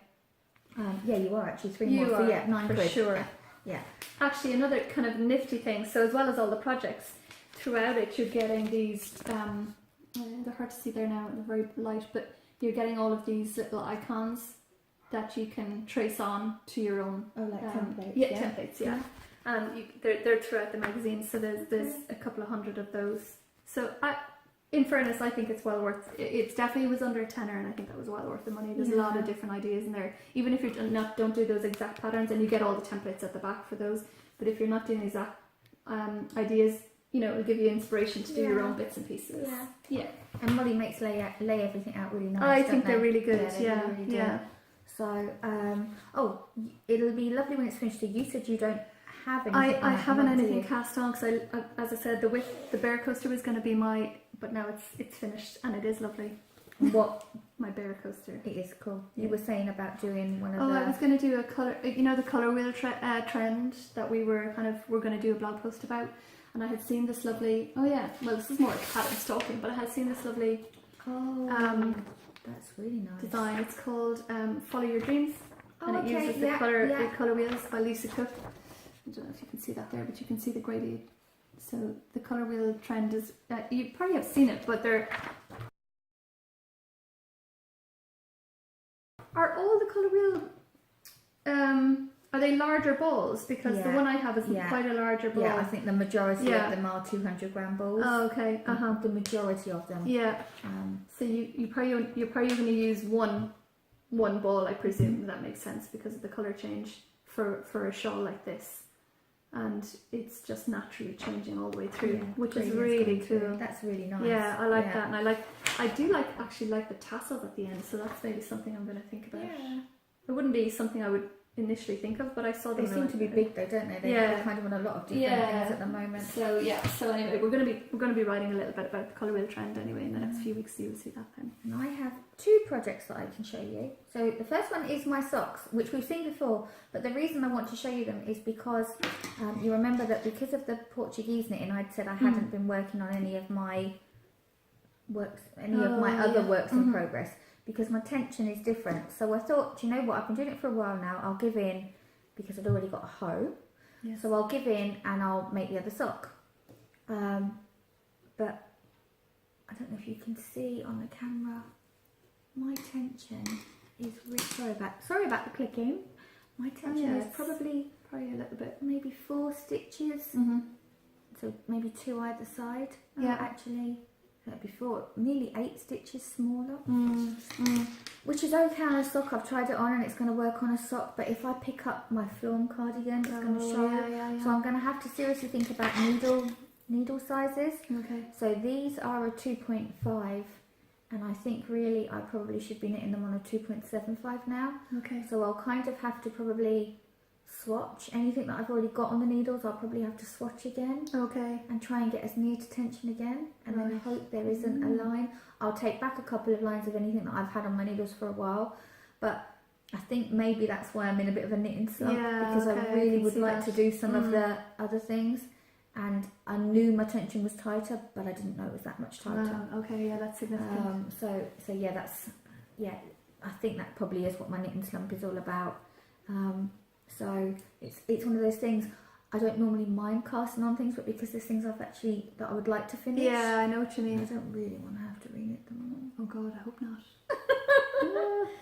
Yeah, you are actually 3 more. So yeah, £9 for sure. Yeah. Actually, another kind of nifty thing. So as well as all the projects throughout it, you're getting these. They're hard to see there now. They're very light, but you're getting all of these little icons that you can trace on to your own. Oh, like templates. Yeah, templates. Yeah. And they're throughout the magazine. So there's a couple of hundred of those. So in fairness, I think it's well worth. It definitely was under a tenner, and I think that was well worth the money. There's a lot of different ideas in there. Even if you don't do those exact patterns, and you get all the templates at the back for those. But if you're not doing exact ideas, you know, it'll give you inspiration to do your own bits and pieces. Yeah. And Molly makes lay everything out really nice. I think they're really good. Yeah. Really do. So, it'll be lovely when it's finished. You said you don't have anything. I haven't anything cast on because as I said, the bear coaster was going to be but now it's finished and it is lovely. What? My bear coaster. It is cool. You were saying about doing one of I was going to do a colour, you know, the colour wheel trend that we're going to do a blog post about, and I had seen this lovely. Oh yeah, well this is more like pattern stalking, but I had seen this lovely. That's really nice design. It's called Follow Your Dreams, and it uses the colour wheels by Lisa Cook. I don't know if you can see that there, but you can see the gradient. So the colour wheel trend is, you probably have seen it, but are all the colour wheel, are they larger balls? Because the one I have is quite a larger ball. Yeah, I think the majority of them are 200-gram balls. Oh, okay. The majority of them. Yeah. So you're probably going to use one ball, I presume. That makes sense because of the colour change for a shawl like this. And it's just naturally changing all the way through, which is really cool. That's really nice. Yeah, I like that, and I do actually like the tassels at the end. So that's maybe something I'm going to think about. Yeah. It wouldn't be something I would initially think of, but I saw them. They seem to be big though, don't they? They kind of want a lot of different things at the moment. So so anyway, we're going to be writing a little bit about the colour wheel trend anyway in the next few weeks, so you'll see that then. And I have 2 projects that I can show you. So the first one is my socks, which we've seen before, but the reason I want to show you them is because you remember that because of the Portuguese knitting, I'd said I hadn't been working on any of my works, other works in progress, because my tension is different. So I thought, do you know what, I've been doing it for a while now, I'll give in, because I'd already got a hoe. Yes. So I'll give in and I'll make the other sock. But I don't know if you can see on the camera, my tension is really, sorry about the clicking. My tension is probably a little bit, maybe 4 stitches. So maybe 2 either side. Actually, before nearly 8 stitches smaller, which is okay on a sock. I've tried it on and it's going to work on a sock, but if I pick up my Flawn cardigan, it's going to show. So I'm going to have to seriously think about needle needle sizes. Okay. So these are a 2.5, and I think really I probably should be knitting them on a 2.75 now. Okay. So I'll kind of have to probably swatch anything that I've already got on the needles. I'll probably have to swatch again. Okay. And try and get as near to tension again, and then Right. hope there isn't a line. I'll take back a couple of lines of anything that I've had on my needles for a while, but I think maybe that's why I'm in a bit of a knitting slump, because okay, I really can would see like that. to do some of the other things, and I knew my tension was tighter, but I didn't know it was that much tighter. Wow. Okay. Yeah, that's significant. So yeah, that's I think that probably is what my knitting slump is all about. So it's one of those things. I don't normally mind casting on things, but because there's things that I would like to finish. Yeah, I know what you mean. I don't really want to have to reknit them Oh God, I hope not.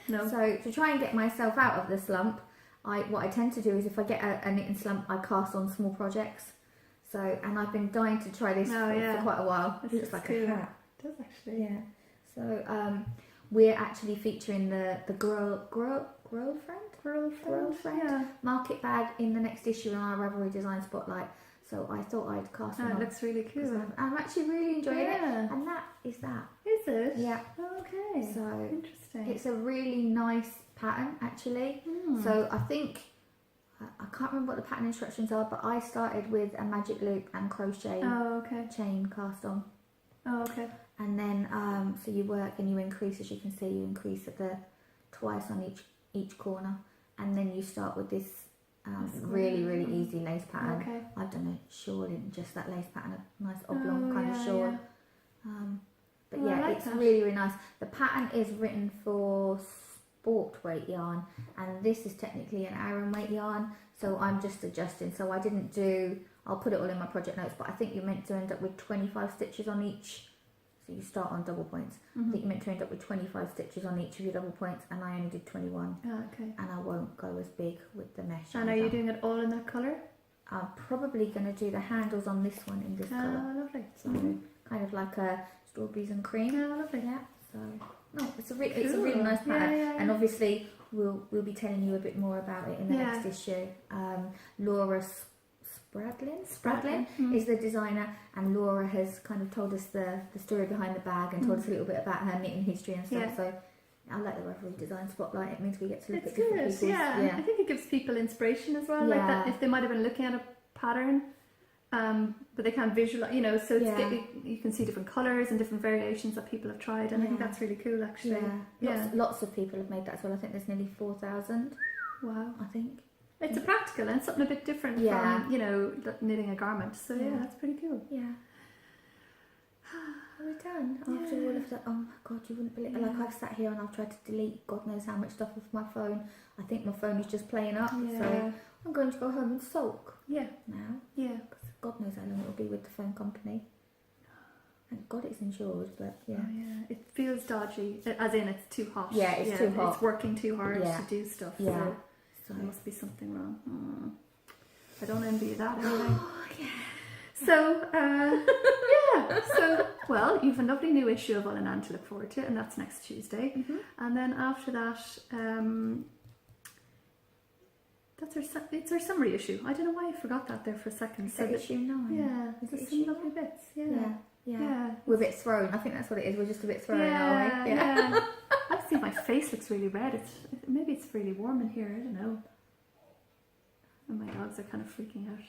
No. all. So to try and get myself out of the slump, what I tend to do is if I get a knitting slump, I cast on small projects. So, and I've been dying to try this for quite a while. It looks like a hat. It does actually. Yeah. So we're actually featuring the girlfriend market bag in the next issue in our Ravelry Design Spotlight. So I thought I'd cast it on. It looks really cool. I'm actually really enjoying it, and that is that. Is it? Yeah. Okay. So interesting. it's a really nice pattern actually. So I think I can't remember what the pattern instructions are, but I started with a magic loop and crochet chain cast on. Oh, okay. And then so you work and you increase, as you can see, you increase at the twice on each corner, and then you start with this really easy lace pattern. Okay. I've done a shawl in just that lace pattern, a nice oblong kind of shawl. Yeah. But I like it's that. really nice. The pattern is written for sport weight yarn, and this is technically an Aran weight yarn, so I'm just adjusting. So I didn't do, I'll put it all in my project notes, but I think you're meant to end up with 25 stitches on each. So you start on double points. I think you're meant to end up with 25 stitches on each of your double points, and I only did 21. Oh, okay. And I won't go as big with the mesh. And are you doing it all in that colour? I'm probably going to do the handles on this one in this colour. Oh, lovely. So kind of like a strawberries and cream. Oh, lovely. Yeah. So no, it's a really nice pattern. Yeah. And obviously we'll be telling you a bit more about it in the next issue. Lora Spradlin is the designer, and Lora has kind of told us the story behind the bag and told us a little bit about her knitting history and stuff. So I like the Ravelry Design Spotlight. It means we get to look at different people's. Yeah, I think it gives people inspiration as well. Like that, if they might have been looking at a pattern, but they can't visualize, so you can see different colours and different variations that people have tried, and I think that's really cool actually. Lots of people have made that as well. I think there's nearly 4,000. Wow. I think. It's a practical and something a bit different from, knitting a garment. So that's pretty cool. Yeah. We're done. After all of that, oh my God, you wouldn't believe it. Like I've sat here and I've tried to delete God knows how much stuff off my phone. I think my phone is just playing up. So I'm going to go home and sulk. Yeah. Now. Yeah. Because God knows how long it'll be with the phone company. Thank God it's insured, but yeah. Oh, yeah. It feels dodgy, as in it's too hot. Yeah, it's too hot. It's working too hard to do stuff. Yeah. So there must be something wrong. I don't envy you that anyway. Oh, yeah. So, well, you've a lovely new issue of Olann to look forward to, and that's next Tuesday. And then after that, it's our summary issue. I don't know why I forgot that there for a second. So issue 9. Yeah, there's some lovely bits. Yeah. We're a bit thrown. I think that's what it is. We're just a bit thrown, are we? Yeah. I see my face looks really red. Maybe it's really warm in here. I don't know. And my dogs are kind of freaking out.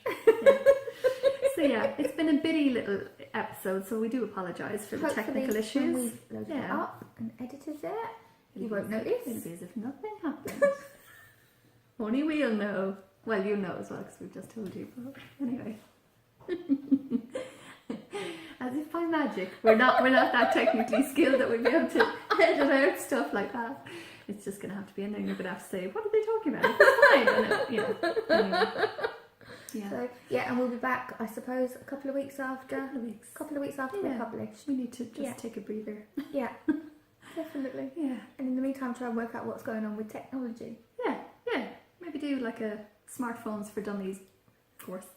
So it's been a bitty little episode, so we do apologise for the technical issues. When we've loaded it up and edited it, you won't notice. It'll be as if nothing happened. Only we'll know. Well, you know as well, because we've just told you. But anyway. As if by magic. We're not that technically skilled that we'd be able to edit out stuff like that. It's just going to have to be in there, and you're going to have to say, what are they talking about? It's fine. Anyway. So, and we'll be back, I suppose, a couple of weeks after. Couple of weeks after we publish. We need to just take a breather. Yeah, definitely. Yeah. And in the meantime, try and work out what's going on with technology. Yeah. Maybe do like a smartphones for dummies course.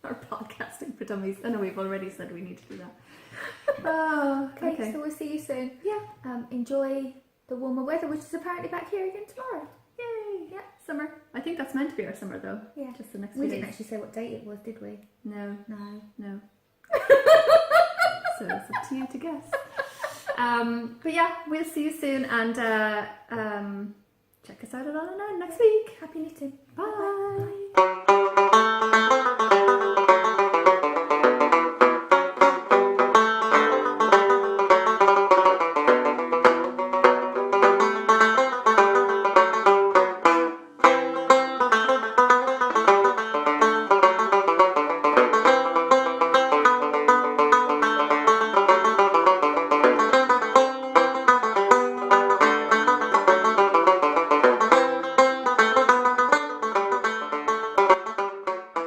Or podcasting for dummies. I know we've already said we need to do that. Okay, so we'll see you soon. Yeah. Enjoy the warmer weather, which is apparently back here again tomorrow. Yay! Yeah, summer. I I think that's meant to be our summer though. Yeah. Just the next We few didn't days. actually say what date it was, did we? No. No. So it's up to you to guess. But yeah, we'll see you soon, and check us out at Olann next week. Happy knitting.